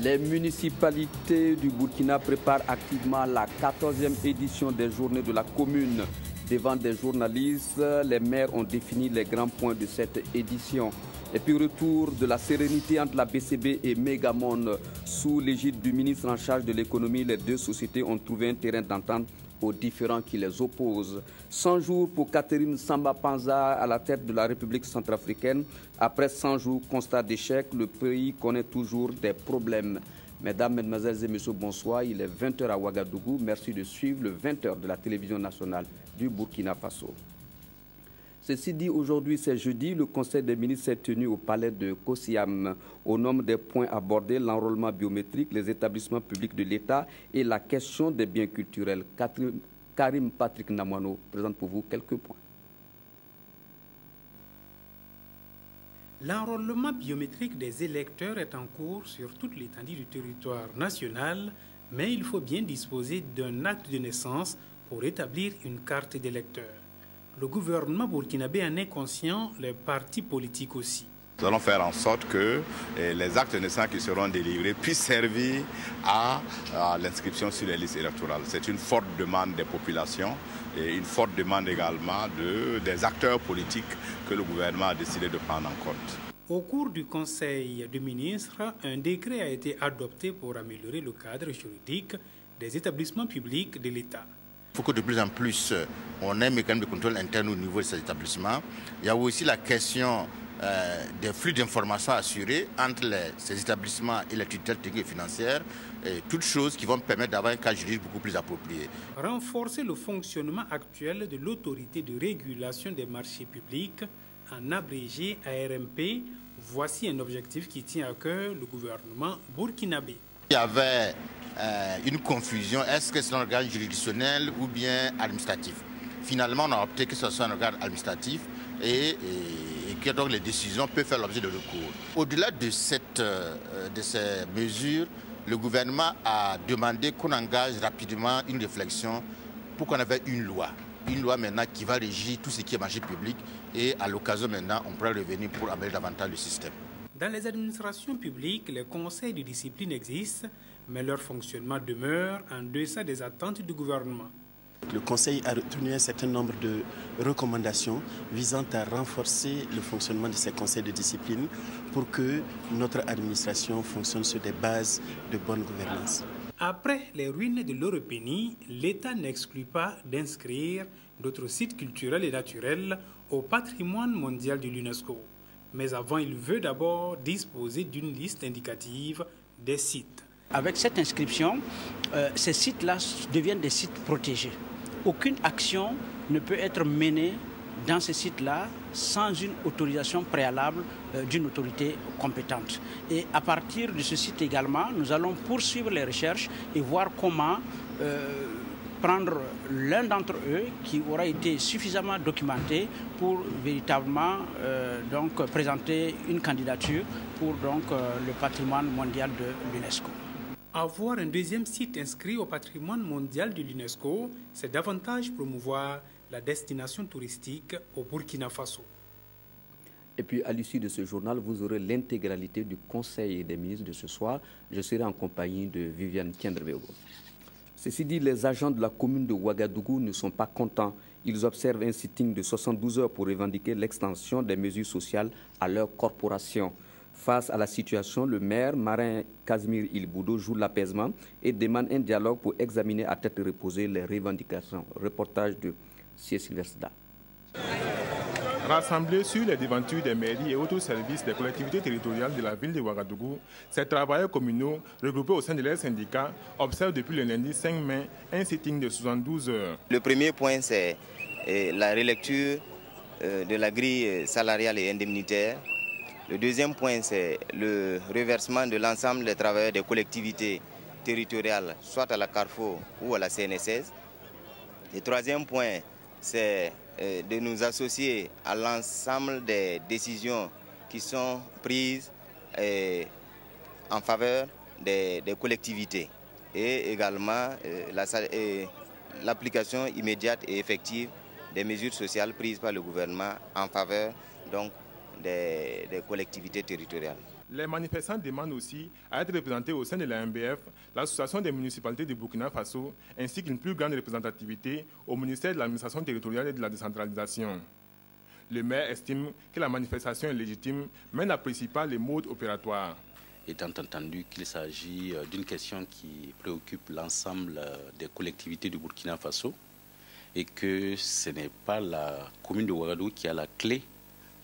Les municipalités du Burkina préparent activement la 14e édition des Journées de la commune. Devant des journalistes, les maires ont défini les grands points de cette édition. Et puis retour de la sérénité entre la BCB et Megamon. Sous l'égide du ministre en charge de l'économie, les deux sociétés ont trouvé un terrain d'entente aux différends qui les opposent. 100 jours pour Catherine Samba Panza à la tête de la République centrafricaine. Après 100 jours, constat d'échec, le pays connaît toujours des problèmes. Mesdames, Mesdemoiselles et Messieurs, bonsoir. Il est 20h à Ouagadougou. Merci de suivre le 20h de la télévision nationale du Burkina Faso. Ceci dit, aujourd'hui c'est jeudi, le Conseil des ministres s'est tenu au palais de Kosiam. Au nombre des points abordés, l'enrôlement biométrique, les établissements publics de l'État et la question des biens culturels. Karim Patrick Namouano présente pour vous quelques points. L'enrôlement biométrique des électeurs est en cours sur toute l'étendue du territoire national, mais il faut bien disposer d'un acte de naissance pour établir une carte d'électeur. Le gouvernement burkinabé en est conscient, les partis politiques aussi. Nous allons faire en sorte que les actes de naissance qui seront délivrés puissent servir à l'inscription sur les listes électorales. C'est une forte demande des populations et une forte demande également des acteurs politiques que le gouvernement a décidé de prendre en compte. Au cours du Conseil des ministres, un décret a été adopté pour améliorer le cadre juridique des établissements publics de l'État. Il faut que de plus en plus, on ait un mécanisme de contrôle interne au niveau de ces établissements. Il y a aussi la question des flux d'informations assurés entre ces établissements et les tutelles techniques et financières, et toutes choses qui vont permettre d'avoir un cadre juridique beaucoup plus approprié. Renforcer le fonctionnement actuel de l'autorité de régulation des marchés publics, en abrégé ARMP, voici un objectif qui tient à cœur le gouvernement burkinabé. Il y avait une confusion, est-ce que c'est un organe juridictionnel ou bien administratif? Finalement, on a opté que ce soit un organe administratif et que donc les décisions peuvent faire l'objet de recours. Au-delà de ces mesures, le gouvernement a demandé qu'on engage rapidement une réflexion pour qu'on ait une loi maintenant qui va régir tout ce qui est marché public et à l'occasion maintenant, on pourra revenir pour améliorer davantage le système. Dans les administrations publiques, les conseils de discipline existent, mais leur fonctionnement demeure en deçà des attentes du gouvernement. Le Conseil a retenu un certain nombre de recommandations visant à renforcer le fonctionnement de ces conseils de discipline pour que notre administration fonctionne sur des bases de bonne gouvernance. Après les ruines de l'Europénie, l'État n'exclut pas d'inscrire d'autres sites culturels et naturels au patrimoine mondial de l'UNESCO. Mais avant, il veut d'abord disposer d'une liste indicative des sites. Avec cette inscription, ces sites-là deviennent des sites protégés. Aucune action ne peut être menée dans ces sites-là sans une autorisation préalable d'une autorité compétente. Et à partir de ce site également, nous allons poursuivre les recherches et voir comment prendre l'un d'entre eux qui aura été suffisamment documenté pour véritablement présenter une candidature pour le patrimoine mondial de l'UNESCO. Avoir un deuxième site inscrit au patrimoine mondial de l'UNESCO, c'est davantage promouvoir la destination touristique au Burkina Faso. Et puis à l'issue de ce journal, vous aurez l'intégralité du Conseil des ministres de ce soir. Je serai en compagnie de Viviane Kendrebego. Ceci dit, les agents de la commune de Ouagadougou ne sont pas contents. Ils observent un sitting de 72 heures pour revendiquer l'extension des mesures sociales à leur corporation. Face à la situation, le maire, Marin Casimir Ilboudo, joue l'apaisement et demande un dialogue pour examiner à tête reposée les revendications. Reportage de C. Sylvestre. Rassemblés sur les devantures des mairies et autres services des collectivités territoriales de la ville de Ouagadougou, ces travailleurs communaux regroupés au sein de leurs syndicats observent depuis le lundi 5 mai un sitting de 72 heures. Le premier point, c'est la relecture de la grille salariale et indemnitaire. Le deuxième point, c'est le reversement de l'ensemble des travailleurs des collectivités territoriales, soit à la Carrefour ou à la CNSS. Le troisième point, c'est de nous associer à l'ensemble des décisions qui sont prises en faveur des collectivités et également l'application immédiate et effective des mesures sociales prises par le gouvernement en faveur des collectivités territoriales. Les manifestants demandent aussi à être représentés au sein de la MBF, l'Association des municipalités du Burkina Faso, ainsi qu'une plus grande représentativité au ministère de l'administration territoriale et de la décentralisation. Le maire estime que la manifestation est légitime, mais n'apprécie pas les modes opératoires. Étant entendu qu'il s'agit d'une question qui préoccupe l'ensemble des collectivités du Burkina Faso et que ce n'est pas la commune de Ouagadougou qui a la clé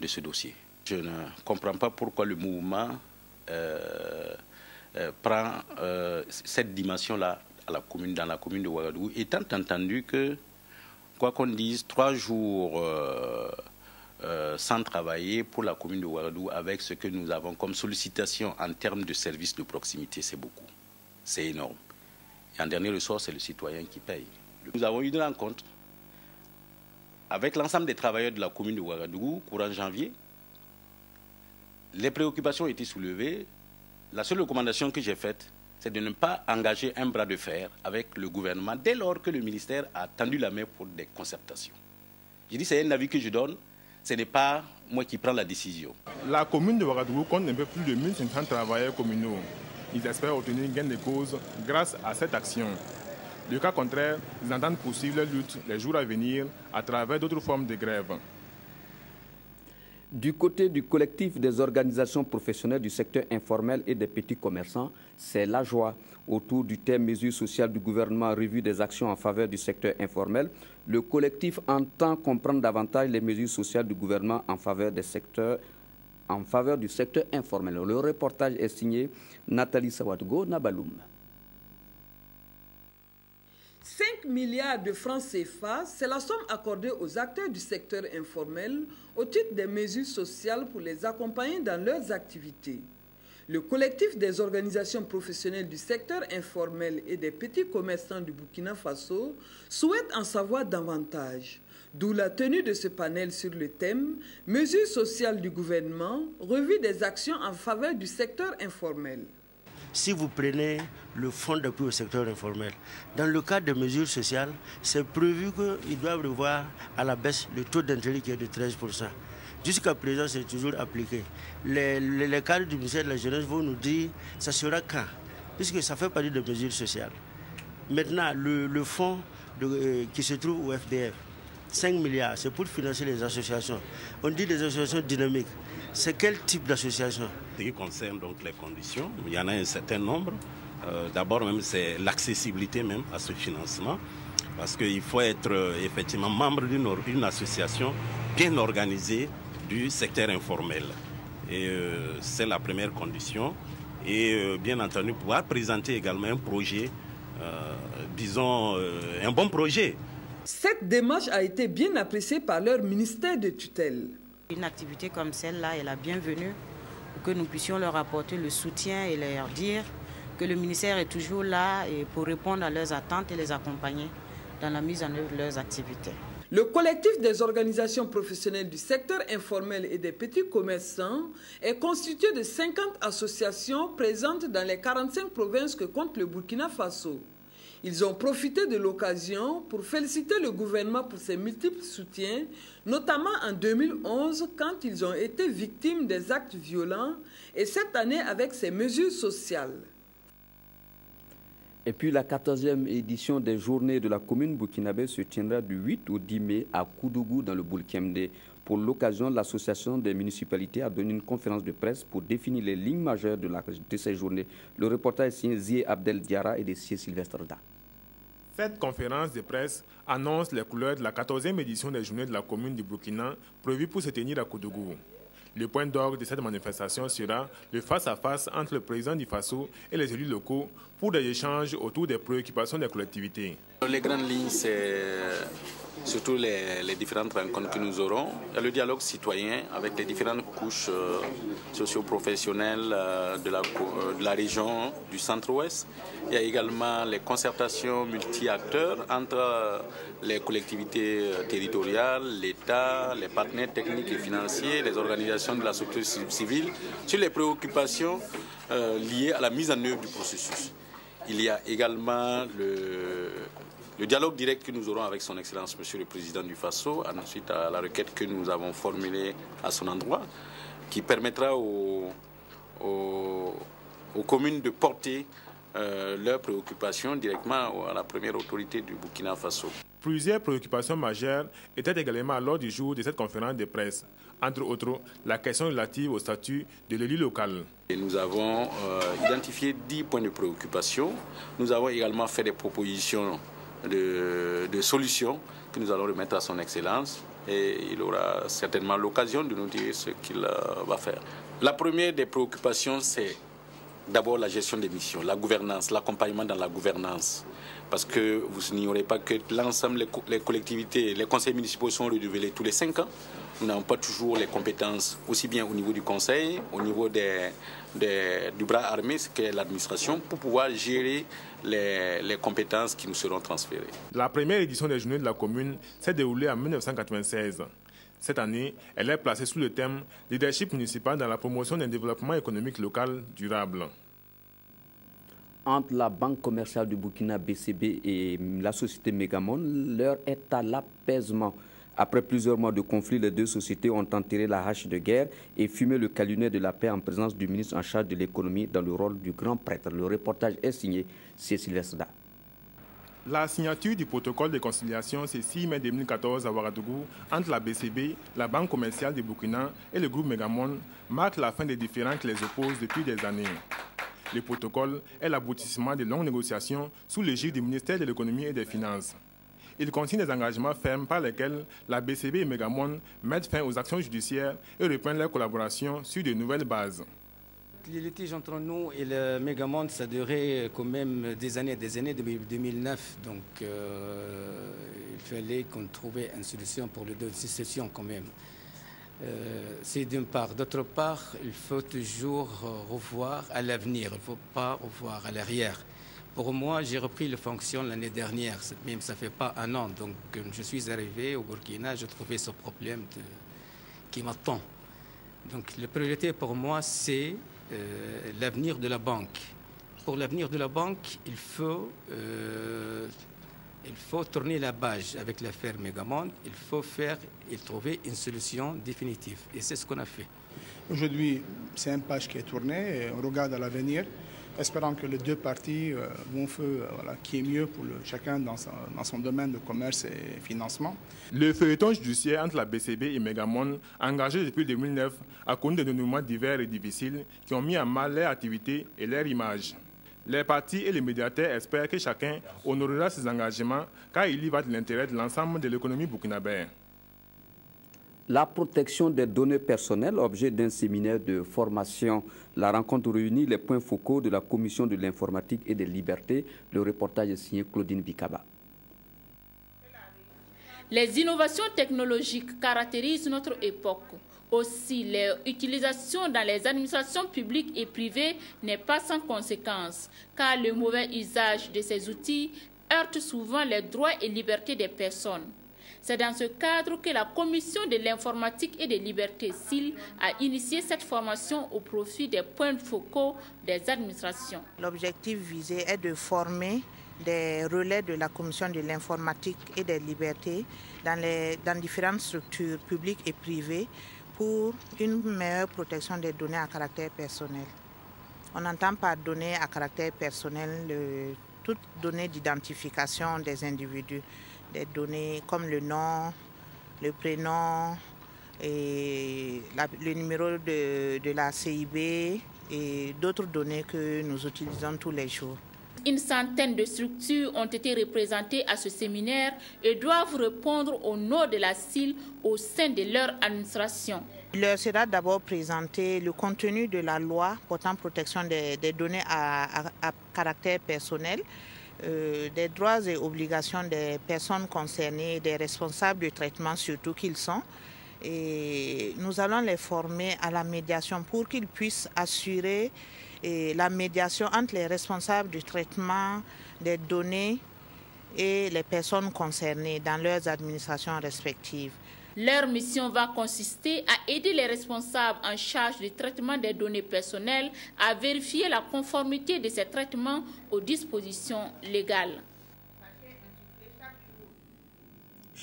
de ce dossier. Je ne comprends pas pourquoi le mouvement prend cette dimension-là dans la commune de Ouagadougou, étant entendu que, quoi qu'on dise, 3 jours sans travailler pour la commune de Ouagadougou avec ce que nous avons comme sollicitation en termes de services de proximité, c'est beaucoup, c'est énorme. Et en dernier ressort, c'est le citoyen qui paye. Nous avons eu une rencontre avec l'ensemble des travailleurs de la commune de Ouagadougou, courant janvier. Les préoccupations ont été soulevées. La seule recommandation que j'ai faite, c'est de ne pas engager un bras de fer avec le gouvernement dès lors que le ministère a tendu la main pour des concertations. J'ai dit, c'est un avis que je donne, ce n'est pas moi qui prends la décision. La commune de Ouagadougou compte un peu plus de 1500 travailleurs communaux. Ils espèrent obtenir gain de cause grâce à cette action. Le cas contraire, ils entendent poursuivre leur lutte les jours à venir à travers d'autres formes de grève. Du côté du collectif des organisations professionnelles du secteur informel et des petits commerçants, c'est la joie. Autour du thème mesures sociales du gouvernement, revue des actions en faveur du secteur informel, le collectif entend comprendre davantage les mesures sociales du gouvernement en faveur du secteur informel. Le reportage est signé Nathalie Sawadgo Nabaloum. 5 milliards de francs CFA, c'est la somme accordée aux acteurs du secteur informel au titre des mesures sociales pour les accompagner dans leurs activités. Le collectif des organisations professionnelles du secteur informel et des petits commerçants du Burkina Faso souhaite en savoir davantage. D'où la tenue de ce panel sur le thème « Mesures sociales du gouvernement, revue des actions en faveur du secteur informel ». Si vous prenez le fonds d'appui au secteur informel, dans le cadre des mesures sociales, c'est prévu qu'ils doivent revoir à la baisse le taux d'intérêt qui est de 13%. Jusqu'à présent, c'est toujours appliqué. Les cadres du ministère de la Jeunesse vont nous dire ça sera quand, puisque ça fait partie des mesures sociales. Maintenant, le fonds qui se trouve au FDF, 5 milliards, c'est pour financer les associations. On dit des associations dynamiques. C'est quel type d'association? Ce qui concerne donc les conditions, il y en a un certain nombre. D'abord même, c'est l'accessibilité même à ce financement. Parce qu'il faut être effectivement membre d'une association bien organisée du secteur informel. Et c'est la première condition. Et bien entendu, pouvoir présenter également un projet, disons, un bon projet. Cette démarche a été bien appréciée par leur ministère de tutelle. Une activité comme celle-là est la bienvenue pour que nous puissions leur apporter le soutien et leur dire que le ministère est toujours là et pour répondre à leurs attentes et les accompagner dans la mise en œuvre de leurs activités. Le collectif des organisations professionnelles du secteur informel et des petits commerçants est constitué de 50 associations présentes dans les 45 provinces que compte le Burkina Faso. Ils ont profité de l'occasion pour féliciter le gouvernement pour ses multiples soutiens, notamment en 2011 quand ils ont été victimes des actes violents et cette année avec ses mesures sociales. Et puis la 14e édition des Journées de la commune burkinabé se tiendra du 8 au 10 mai à Koudougou dans le Boulkemdé. Pour l'occasion, l'association des municipalités a donné une conférence de presse pour définir les lignes majeures de ces journées. Le reportage est signé Zié Abdel Diara et de Sylvestre Da. Cette conférence de presse annonce les couleurs de la 14e édition des Journées de la commune du Burkina prévue pour se tenir à Koudougou. Le point d'orgue de cette manifestation sera le face-à-face entre le président du Faso et les élus locaux pour des échanges autour des préoccupations des collectivités. Les grandes lignes, c'est surtout les différentes rencontres que nous aurons. Il y a le dialogue citoyen avec les différentes couches socio-professionnelles de la région du centre-ouest. Il y a également les concertations multi-acteurs entre les collectivités territoriales, l'État, les partenaires techniques et financiers, les organisations de la société civile sur les préoccupations liées à la mise en œuvre du processus. Il y a également le dialogue direct que nous aurons avec son Excellence, Monsieur le Président du Faso, ensuite à la requête que nous avons formulée à son endroit, qui permettra aux aux communes de porter leurs préoccupations directement à la première autorité du Burkina Faso. Plusieurs préoccupations majeures étaient également à l'ordre du jour de cette conférence de presse. Entre autres, la question relative au statut de l'élu local. Et nous avons identifié 10 points de préoccupation. Nous avons également fait des propositions de solutions que nous allons remettre à son Excellence. Et il aura certainement l'occasion de nous dire ce qu'il va faire. La première des préoccupations, c'est d'abord la gestion des missions, la gouvernance, l'accompagnement dans la gouvernance. Parce que vous n'ignorez pas que l'ensemble des collectivités, les conseils municipaux sont renouvelés tous les 5 ans. Nous n'avons pas toujours les compétences, aussi bien au niveau du conseil, au niveau du bras armé, ce qu'est l'administration, pour pouvoir gérer les compétences qui nous seront transférées. La première édition des Journées de la commune s'est déroulée en 1996. Cette année, elle est placée sous le thème « Leadership municipal dans la promotion d'un développement économique local durable ». Entre la Banque commerciale du Burkina BCB et la société Megamon, l'heure est à l'apaisement. Après plusieurs mois de conflit, les deux sociétés ont enterré la hache de guerre et fumé le calumet de la paix en présence du ministre en charge de l'économie dans le rôle du grand prêtre. Le reportage est signé Cécile Sda. La signature du protocole de conciliation ce 6 mai 2014 à Ouagadougou entre la BCB, la Banque commerciale du Burkina et le groupe Megamon marque la fin des différends qui les opposent depuis des années. Le protocole est l'aboutissement de longues négociations sous l'égide du ministère de l'économie et des finances. Il contient des engagements fermes par lesquels la BCB et Megamon mettent fin aux actions judiciaires et reprennent leur collaboration sur de nouvelles bases. Les litiges entre nous et le Megamon, ça durait quand même des années, depuis 2009. Donc il fallait qu'on trouve une solution pour les deux sessions quand même. C'est d'une part. D'autre part, il faut toujours revoir à l'avenir. Il ne faut pas revoir à l'arrière. Pour moi, j'ai repris les fonctions l'année dernière, même ça ne fait pas un an. Donc, je suis arrivé au Burkina, j'ai trouvé ce problème qui m'attend. Donc, la priorité pour moi, c'est l'avenir de la banque. Pour l'avenir de la banque, il faut tourner la page avec l'affaire Megamon. Il faut trouver une solution définitive. Et c'est ce qu'on a fait. Aujourd'hui, c'est une page qui est tournée et on regarde à l'avenir, espérant que les deux parties vont faire qui est mieux pour chacun dans son domaine de commerce et financement. Le feuilleton judiciaire entre la BCB et Megamon, engagé depuis 2009, a connu des dénouements divers et difficiles qui ont mis à mal leur activité et leur image. Les partis et les médiateurs espèrent que chacun honorera ses engagements car il y va de l'intérêt de l'ensemble de l'économie burkinabé. La protection des données personnelles, objet d'un séminaire de formation. La rencontre réunit les points focaux de la Commission de l'informatique et des libertés. Le reportage est signé Claudine Bikaba. Les innovations technologiques caractérisent notre époque. Aussi, leur utilisation dans les administrations publiques et privées n'est pas sans conséquence, car le mauvais usage de ces outils heurte souvent les droits et libertés des personnes. C'est dans ce cadre que la Commission de l'informatique et des libertés CIL a initié cette formation au profit des points focaux des administrations. L'objectif visé est de former des relais de la Commission de l'informatique et des libertés dans différentes structures publiques et privées pour une meilleure protection des données à caractère personnel. On entend par données à caractère personnel toutes données d'identification des individus, des données comme le nom, le prénom, et le numéro de la CIB et d'autres données que nous utilisons tous les jours. Une centaine de structures ont été représentées à ce séminaire et doivent répondre au nom de la CIL au sein de leur administration. Il leur sera d'abord présenté le contenu de la loi portant protection des données à caractère personnel, des droits et obligations des personnes concernées, des responsables du traitement surtout qu'ils sont. Et nous allons les former à la médiation pour qu'ils puissent assurer la médiation entre les responsables du traitement des données et les personnes concernées dans leurs administrations respectives. Leur mission va consister à aider les responsables en charge du traitement des données personnelles à vérifier la conformité de ces traitements aux dispositions légales.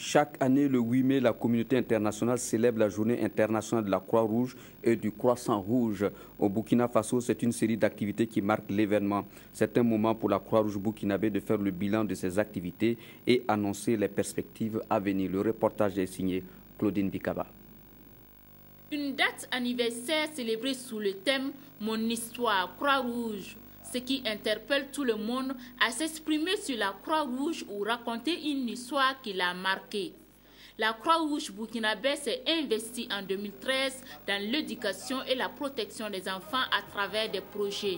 Chaque année, le 8 mai, la communauté internationale célèbre la journée internationale de la Croix-Rouge et du Croissant Rouge. Au Burkina Faso, c'est une série d'activités qui marque l'événement. C'est un moment pour la Croix-Rouge burkinabé de faire le bilan de ses activités et annoncer les perspectives à venir. Le reportage est signé Claudine Bikaba. Une date anniversaire célébrée sous le thème « Mon histoire, Croix-Rouge ». Ce qui interpelle tout le monde à s'exprimer sur la Croix-Rouge ou raconter une histoire qui l'a marquée. La Croix-Rouge burkinabé s'est investie en 2013 dans l'éducation et la protection des enfants à travers des projets.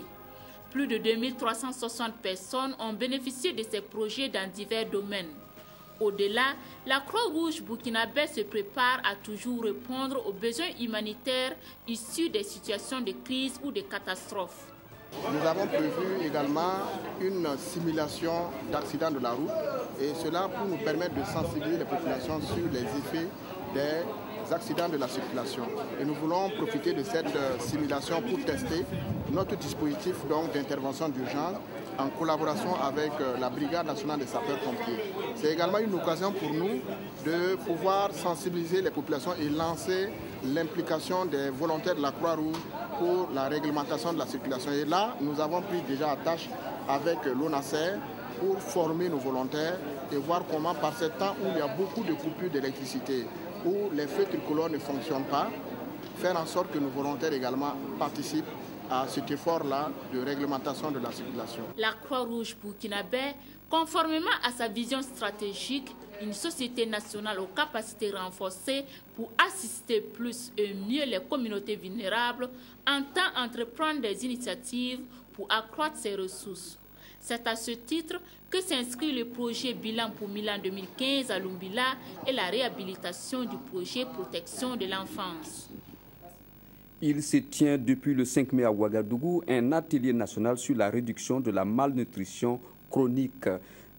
Plus de 2360 personnes ont bénéficié de ces projets dans divers domaines. Au-delà, la Croix-Rouge burkinabé se prépare à toujours répondre aux besoins humanitaires issus des situations de crise ou de catastrophes. Nous avons prévu également une simulation d'accidents de la route et cela pour nous permettre de sensibiliser les populations sur les effets des accidents de la circulation. Et nous voulons profiter de cette simulation pour tester notre dispositif d'intervention d'urgence en collaboration avec la Brigade nationale des sapeurs-pompiers. C'est également une occasion pour nous de pouvoir sensibiliser les populations et lancer l'implication des volontaires de la Croix-Rouge pour la réglementation de la circulation. Et là, nous avons pris déjà attache avec l'ONACER pour former nos volontaires et voir comment, par ce temps où il y a beaucoup de coupures d'électricité, où les feux tricolores ne fonctionnent pas, faire en sorte que nos volontaires également participent à cet effort-là de réglementation de la circulation. La Croix-Rouge burkinabé, conformément à sa vision stratégique, une société nationale aux capacités renforcées pour assister plus et mieux les communautés vulnérables, entend entreprendre des initiatives pour accroître ses ressources. C'est à ce titre que s'inscrit le projet Bilan pour Milan 2015 à Lumbila et la réhabilitation du projet Protection de l'enfance. Il se tient depuis le 5 mai à Ouagadougou un atelier national sur la réduction de la malnutrition chronique.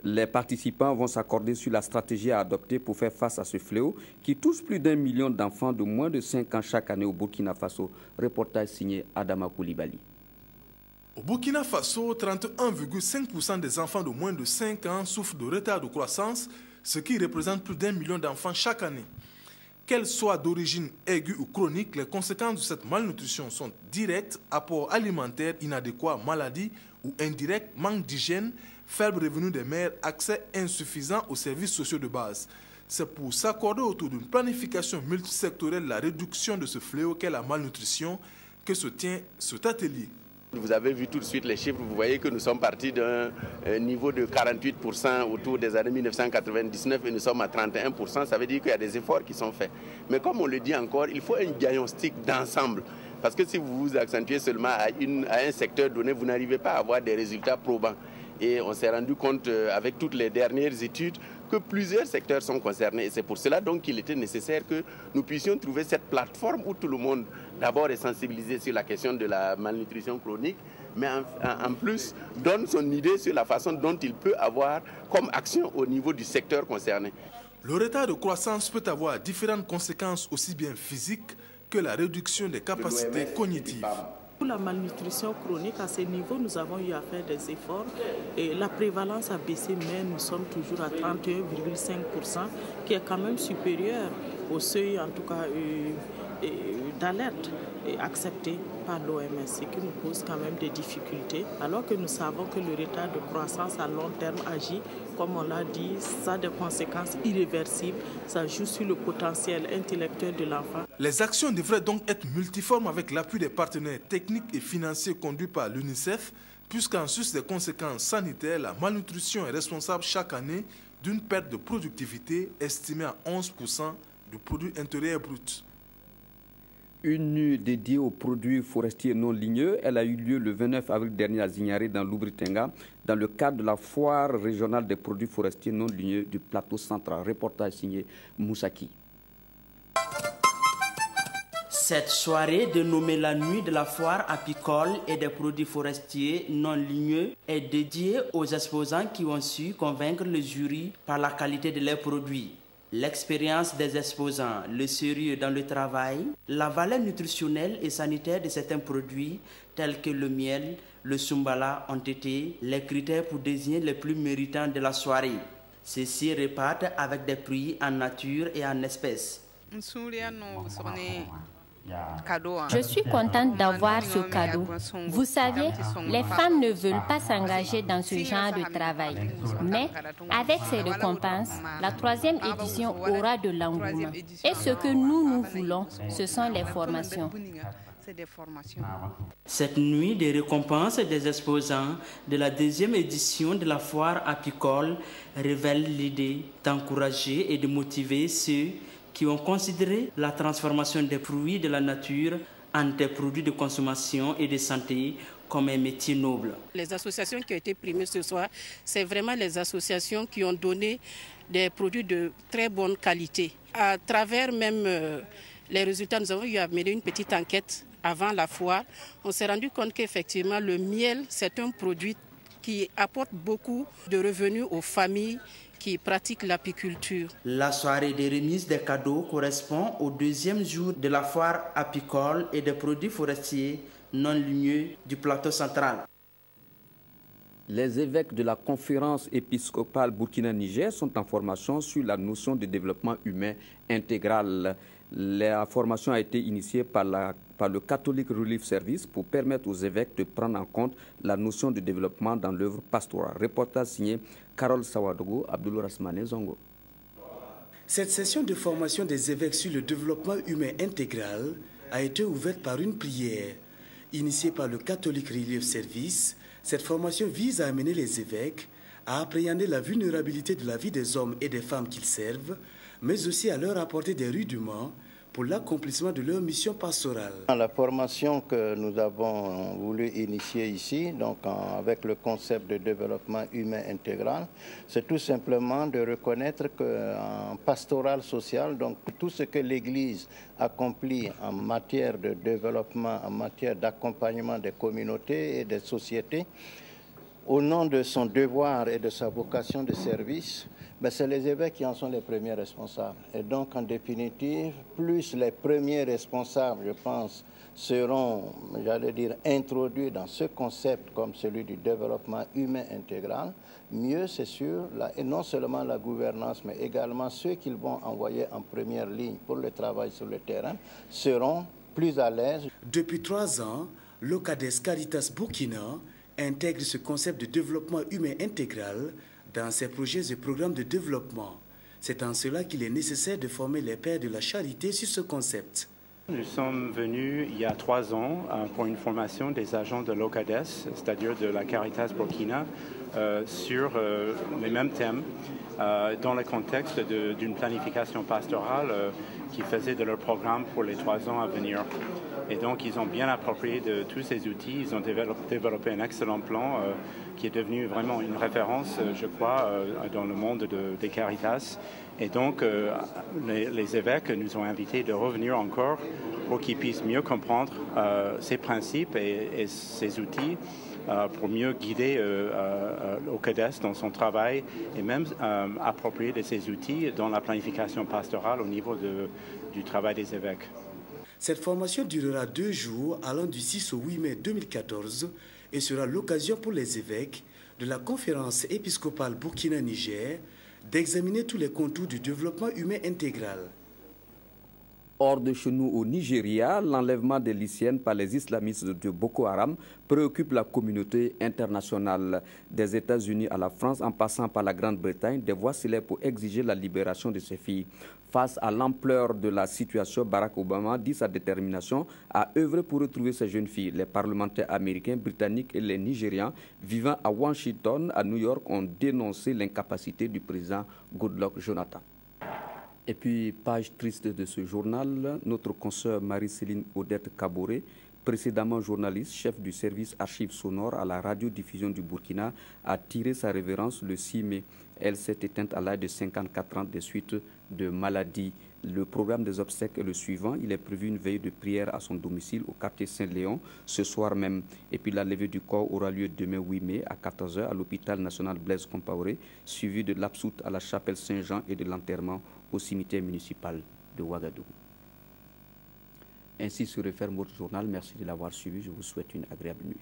Les participants vont s'accorder sur la stratégie à adopter pour faire face à ce fléau qui touche plus d'1 million d'enfants de moins de 5 ans chaque année au Burkina Faso. Reportage signé Adama Koulibaly. Au Burkina Faso, 31,5% des enfants de moins de 5 ans souffrent de retard de croissance, ce qui représente plus d'1 million d'enfants chaque année. Qu'elles soient d'origine aiguë ou chronique, les conséquences de cette malnutrition sont directes: apport alimentaire inadéquat, maladie ou indirect, manque d'hygiène, faible revenu des mères, accès insuffisant aux services sociaux de base. C'est pour s'accorder autour d'une planification multisectorielle de la réduction de ce fléau qu'est la malnutrition que se tient cet atelier. Vous avez vu tout de suite les chiffres, vous voyez que nous sommes partis d'un niveau de 48% autour des années 1999 et nous sommes à 31%, ça veut dire qu'il y a des efforts qui sont faits. Mais comme on le dit encore, il faut un diagnostic d'ensemble. Parce que si vous vous accentuez seulement à un secteur donné, vous n'arrivez pas à avoir des résultats probants. Et on s'est rendu compte avec toutes les dernières études que plusieurs secteurs sont concernés. Et c'est pour cela donc qu'il était nécessaire que nous puissions trouver cette plateforme où tout le monde d'abord est sensibilisé sur la question de la malnutrition chronique, mais en plus donne son idée sur la façon dont il peut avoir comme action au niveau du secteur concerné. Le retard de croissance peut avoir différentes conséquences aussi bien physiques que la réduction des capacités cognitives. Pour la malnutrition chronique, à ce niveau, nous avons eu à faire des efforts et la prévalence a baissé, mais nous sommes toujours à 31,5%, qui est quand même supérieur au seuil, en tout cas, d'alerte accepté par l'OMS, ce qui nous pose quand même des difficultés, alors que nous savons que le retard de croissance à long terme agit, comme on l'a dit, ça a des conséquences irréversibles, ça joue sur le potentiel intellectuel de l'enfant. Les actions devraient donc être multiformes avec l'appui des partenaires techniques et financiers conduits par l'UNICEF, puisqu'en sus des conséquences sanitaires, la malnutrition est responsable chaque année d'une perte de productivité estimée à 11% du produit intérieur brut. Une nuit dédiée aux produits forestiers non ligneux, elle a eu lieu le 29 avril dernier à Zignaré, dans l'Oubri-Tenga, dans le cadre de la foire régionale des produits forestiers non ligneux du plateau central. Reportage signé Moussaki. Cette soirée, dénommée la nuit de la foire apicole et des produits forestiers non ligneux, est dédiée aux exposants qui ont su convaincre le jury par la qualité de leurs produits. L'expérience des exposants, le sérieux dans le travail, la valeur nutritionnelle et sanitaire de certains produits tels que le miel, le sumbala ont été les critères pour désigner les plus méritants de la soirée. Ceux-ci repartent avec des fruits en nature et en espèces. Je suis contente d'avoir ce cadeau. Vous savez, les femmes ne veulent pas s'engager dans ce genre de travail. Mais avec ces récompenses, la 3e édition aura de l'engouement. Et ce que nous voulons, ce sont les formations. Cette nuit des récompenses des exposants de la 2e édition de la foire apicole révèle l'idée d'encourager et de motiver ceux qui ont considéré la transformation des fruits de la nature en des produits de consommation et de santé comme un métier noble. Les associations qui ont été primées ce soir, c'est vraiment les associations qui ont donné des produits de très bonne qualité. À travers même les résultats, nous avons eu à mener une petite enquête avant la foire. On s'est rendu compte qu'effectivement, le miel, c'est un produit qui apporte beaucoup de revenus aux familles qui pratiquent l'apiculture. La soirée de remise des cadeaux correspond au 2e jour de la foire apicole et des produits forestiers non ligneux du plateau central. Les évêques de la conférence épiscopale Burkina-Niger sont en formation sur la notion de développement humain intégral. La formation a été initiée par le Catholic Relief Service pour permettre aux évêques de prendre en compte la notion de développement dans l'œuvre pastorale. Reportage signé Carole Sawadogo, Abdoul Rasmane Zongo. Cette session de formation des évêques sur le développement humain intégral a été ouverte par une prière. Initiée par le Catholic Relief Service, cette formation vise à amener les évêques à appréhender la vulnérabilité de la vie des hommes et des femmes qu'ils servent, mais aussi à leur apporter des rudiments pour l'accomplissement de leur mission pastorale. La formation que nous avons voulu initier ici, donc avec le concept de développement humain intégral, c'est tout simplement de reconnaître qu'en pastoral social, donc tout ce que l'Église accomplit en matière de développement, en matière d'accompagnement des communautés et des sociétés, au nom de son devoir et de sa vocation de service, c'est les évêques qui en sont les premiers responsables. Et donc, en définitive, plus les premiers responsables, je pense, seront, j'allais dire, introduits dans ce concept comme celui du développement humain intégral, mieux c'est sûr, et non seulement la gouvernance, mais également ceux qu'ils vont envoyer en première ligne pour le travail sur le terrain, seront plus à l'aise. Depuis 3 ans, l'OCADES Caritas Burkina intègre ce concept de développement humain intégral dans ses projets et programmes de développement. C'est en cela qu'il est nécessaire de former les pères de la charité sur ce concept. Nous sommes venus il y a 3 ans pour une formation des agents de l'OCADES, c'est-à-dire de la Caritas Burkina, sur les mêmes thèmes, dans le contexte d'une planification pastorale qui faisait de leur programme pour les 3 ans à venir. Et donc, ils ont bien approprié de tous ces outils. Ils ont développé un excellent plan qui est devenu vraiment une référence, je crois, dans le monde des Caritas. Et donc, les évêques nous ont invités de revenir encore pour qu'ils puissent mieux comprendre ces principes et ces outils pour mieux guider l'OCADES dans son travail et même approprier de ces outils dans la planification pastorale au niveau du travail des évêques. Cette formation durera 2 jours allant du 6 au 8 mai 2014 et sera l'occasion pour les évêques de la conférence épiscopale Burkina-Niger d'examiner tous les contours du développement humain intégral. Hors de chez nous au Nigeria, l'enlèvement des lycéennes par les islamistes de Boko Haram préoccupe la communauté internationale. Des États-Unis à la France, en passant par la Grande-Bretagne, des voix s'élèvent pour exiger la libération de ces filles. Face à l'ampleur de la situation, Barack Obama dit sa détermination à œuvrer pour retrouver ces jeunes filles. Les parlementaires américains, britanniques et les Nigérians vivant à Washington, à New York, ont dénoncé l'incapacité du président Goodluck Jonathan. Et puis, page triste de ce journal, notre consoeur Marie-Céline Odette Kaboré, précédemment journaliste, chef du service archives sonores à la radiodiffusion du Burkina, a tiré sa révérence le 6 mai. Elle s'est éteinte à l'âge de 54 ans des suites de maladie. Le programme des obsèques est le suivant. Il est prévu une veille de prière à son domicile au quartier Saint-Léon ce soir même. Et puis la levée du corps aura lieu demain 8 mai à 14 h à l'hôpital national Blaise Compaoré, suivi de l'absoute à la chapelle Saint-Jean et de l'enterrement au cimetière municipal de Ouagadougou. Ainsi se referme votre journal. Merci de l'avoir suivi. Je vous souhaite une agréable nuit.